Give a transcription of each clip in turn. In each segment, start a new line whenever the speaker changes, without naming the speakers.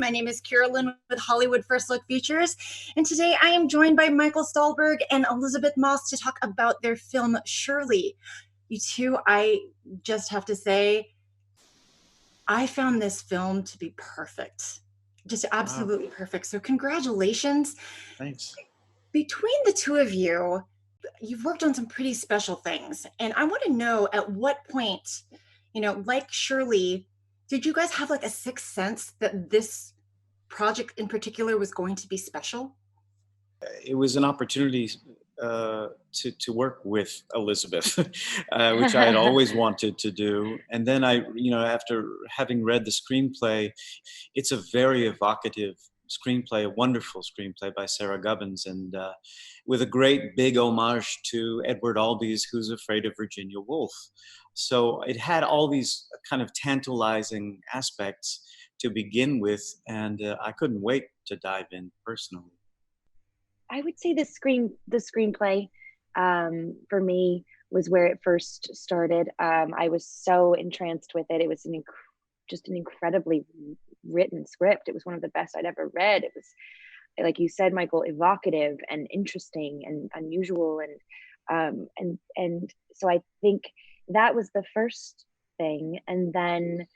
My name is KIYRA LYNN with Hollywood First Look Features, and today I am joined by Michael Stuhlbarg and Elisabeth Moss to talk about their film Shirley. You two, I just have to say, I found this film to be perfect, just absolutely perfect. So congratulations.
Thanks.
Between the two of you, you've worked on some pretty special things, and I want to know at what point, like Shirley, did you guys have like a sixth sense that this project in particular was going to be special?
It was an opportunity to work with Elisabeth, which I had always wanted to do. And then after having read the screenplay, it's a very evocative screenplay, a wonderful screenplay by Gubbins, and with a great big homage to Edward Albee's Who's Afraid of Virginia Woolf. So it had all these kind of tantalizing aspects to begin with, and I couldn't wait to dive in personally.
I would say the screenplay for me was where it first started. I was so entranced with it. It was just an incredibly written script. It was one of the best I'd ever read. It was, like you said, Michael, evocative and interesting and unusual, and so I think that was the first thing. And then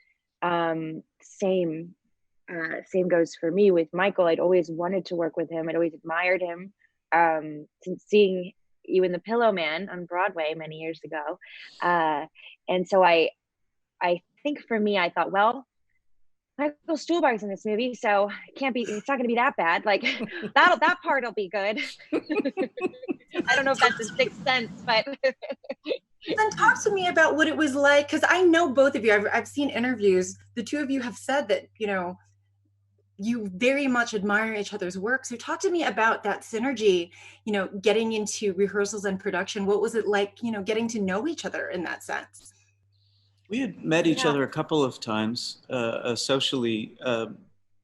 same goes for me with Michael. I'd always wanted to work with him. I'd always admired him since seeing You in the Pillow Man on Broadway many years ago. And so I think for me, I thought, well, Michael Stuhlbarg's in this movie, so it's not going to be that bad. Like that part will be good. I don't know if that's a sixth sense, but.
Then talk to me about what it was like, because I know both of you. I've seen interviews. The two of you have said that, you very much admire each other's work. So talk to me about that synergy, getting into rehearsals and production. What was it like, getting to know each other in that sense?
We had met each other a couple of times socially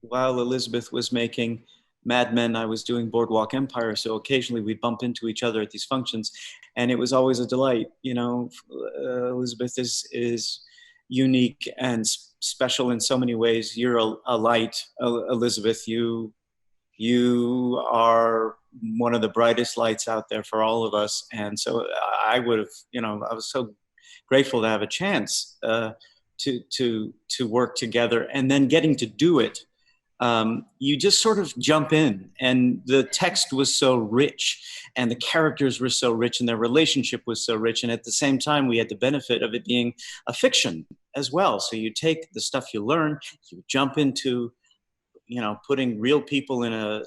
while Elisabeth was making Mad Men. I was doing Boardwalk Empire, so occasionally we'd bump into each other at these functions, and it was always a delight. Elisabeth is unique and special in so many ways. You're a light, Elisabeth. You are one of the brightest lights out there for all of us, and so I would have, I was so grateful to have a chance to work together, and then getting to do it. You just sort of jump in, and the text was so rich, and the characters were so rich, and their relationship was so rich, and at the same time we had the benefit of it being a fiction as well. So you take the stuff you learn, you jump into putting real people in a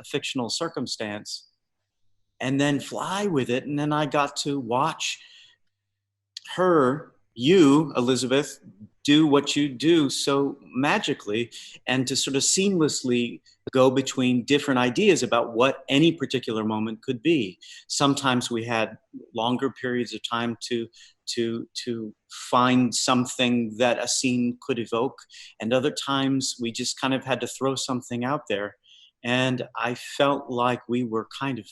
fictional circumstance, and then fly with it. And then I got to watch you, Elisabeth, do what you do so magically, and to sort of seamlessly go between different ideas about what any particular moment could be. Sometimes we had longer periods of time to find something that a scene could evoke, and other times we just kind of had to throw something out there. And I felt like we were kind of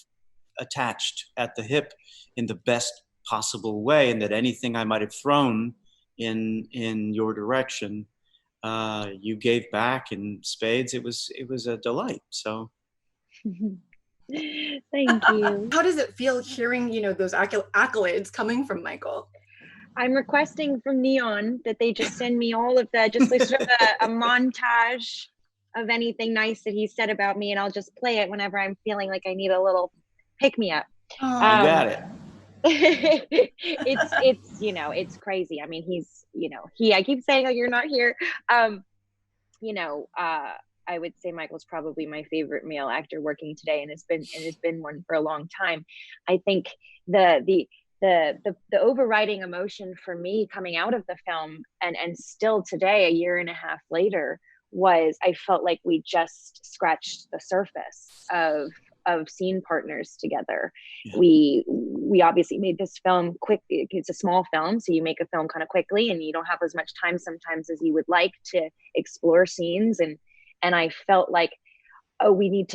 attached at the hip in the best possible way, and that anything I might have thrown in your direction, you gave back in spades. It was a delight. So
thank you.
How does it feel hearing those accolades coming from Michael?
I'm requesting from Neon that they just send me all of the, just sort of a montage of anything nice that he said about me, and I'll just play it whenever I'm feeling like I need a little pick me up.
You got it.
It's crazy. I mean, I keep saying, oh, you're not here. I would say Michael's probably my favorite male actor working today, and it's been one for a long time. I think the overriding emotion for me coming out of the film and still today, a year and a half later, was I felt like we just scratched the surface of scene partners together. Yeah. We obviously made this film quick. It's a small film, so you make a film kind of quickly, and you don't have as much time sometimes as you would like to explore scenes. And I felt like, oh, we need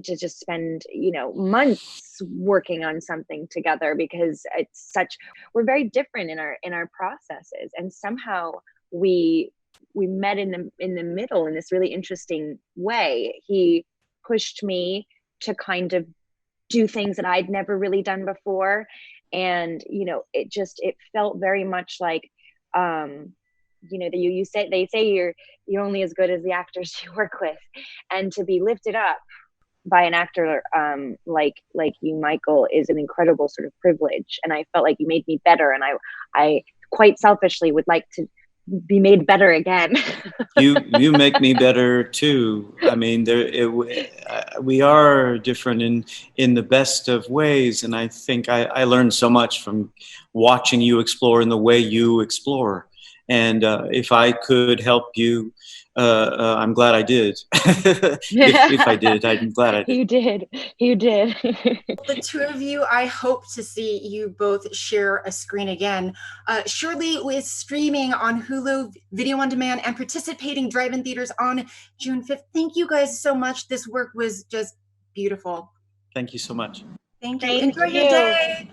to just spend months working on something together, because we're very different in our processes, and somehow we we met in the middle in this really interesting way. He pushed me to kind of do things that I'd never really done before. And, it felt very much like, you say, they say you're only as good as the actors you work with, and to be lifted up by an actor like you, Michael, is an incredible sort of privilege. And I felt like you made me better, and I quite selfishly would like to be made better again.
You make me better too. I mean, we are different in the best of ways, and I think I learned so much from watching you explore in the way you explore. And if I could help you, I'm glad I did. if I did, I'm glad I did.
You did.
The two of you, I hope to see you both share a screen again. Shirley is streaming on Hulu Video on Demand and participating drive-in theaters on June 5th. Thank you guys so much. This work was just beautiful.
Thank you so much.
Thank you.
Thank
Enjoy
you.
your day.